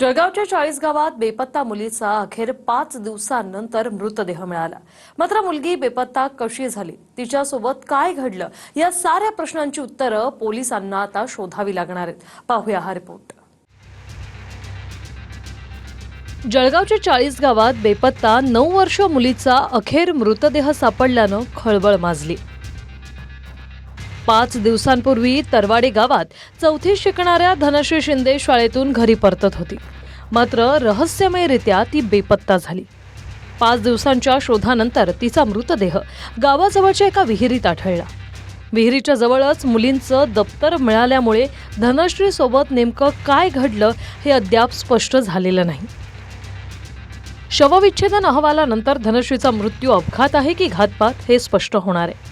जळगावच्या 40 गावात बेपत्ता मुलीचा अखेर 5 दिवसांनंतर मृतदेह मिळाला। मात्र मुलगी बेपत्ता कशी झाली, तिच्यासोबत काय घडलं, या साऱ्या प्रश्नांची उत्तरं पोलिसांना आता शोधावी लागणार आहेत। पाहूया हा रिपोर्ट। जळगावच्या 40 गावात बेपत्ता 9 वर्ष मुलीचा अखेर मृतदेह सापडल्यानं खळबळ माजली। 5 दिवसांपूर्वी तरवाडे गावात 4थी शिकणाऱ्या धनश्री शिंदे शाळेतून घरी परतत होती। मात्र रहस्यमयरित्या ती बेपत्ता झाली। 5 दिवसांच्या शोधानंतर तिचा मृतदेह गावाजवळच्या एका विहिरीत आढळला। विहिरीच्या जवळच मुलींचं दप्तर मिळाल्यामुळे धनश्री सोबत नेमकं काय घडलं हे अद्याप स्पष्ट झालेलं नाही। शवविच्छेदन अहवालानंतर धनश्रीचा मृत्यू अपघात आहे की घातपात हे स्पष्ट होणार आहे।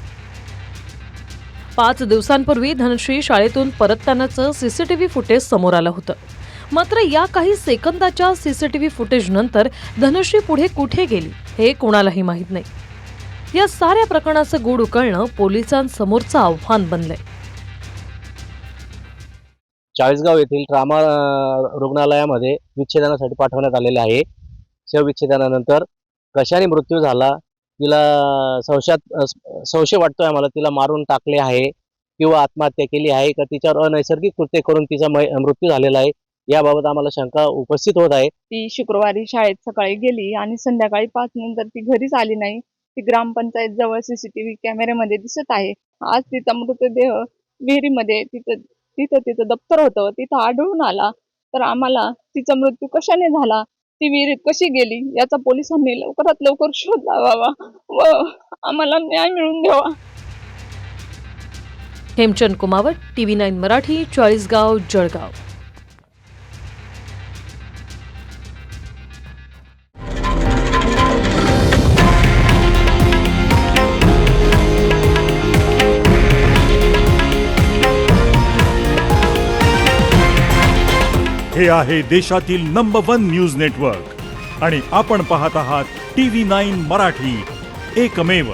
5 दिवसांपूर्वी धनश्री शाळेतून परततानाचं सीसीटीव्ही फुटेज समोर आलं होतं। मात्र या काही सेकंदाच्या सीसीटीव्ही फुटेज नंतर धनश्री पुढे कुठे गेली हे कोणालाही माहीत नाही। या साऱ्या प्रकरणाचं गूढ उकळणं पोलिसांसमोरचं आव्हान बनलंय। चाळीसगाव येथील ट्रामा रुग्णालयामध्ये विच्छेदनासाठी पाठवण्यात आलेले आहे। शवविच्छेदनानंतर कशाने मृत्यू झाला, तिला संशय वाटतोय आम्हाला, तिला मारून टाकले आहे किंवा आत्महत्या केली आहे का तिच्यावर अनैसर्गिक कृत्य करून तिचा मृत्यू झालेला आहे, याबाबत आम्हाला शंका उपस्थित होत आहे। ती शुक्रवारी शाळेत सकाळी गेली आणि संध्याकाळी 5 नंतर ती घरीच आली नाही। ती ग्रामपंचायत जवळ सीसीटीव्ही कॅमेऱ्यामध्ये दिसत आहे। आज तिचा मृतदेह विहिरीमध्ये तिचं दप्तर होतं, तिथं आढळून आला। तर आम्हाला तिचा मृत्यू कशाने झाला, ती विहिरीत कशी गेली याचा पोलिसांनी लवकरात लवकर शोध लावावा व आम्हाला न्याय मिळवून द्यावा। हेमचंद कुमावत, TV9 मराठी, चाळीसगाव, जळगाव। हे आहे देशातील नंबर 1 न्यूज नेटवर्क आणि आपण पाहत आहात TV9 मराठी, एकमेव।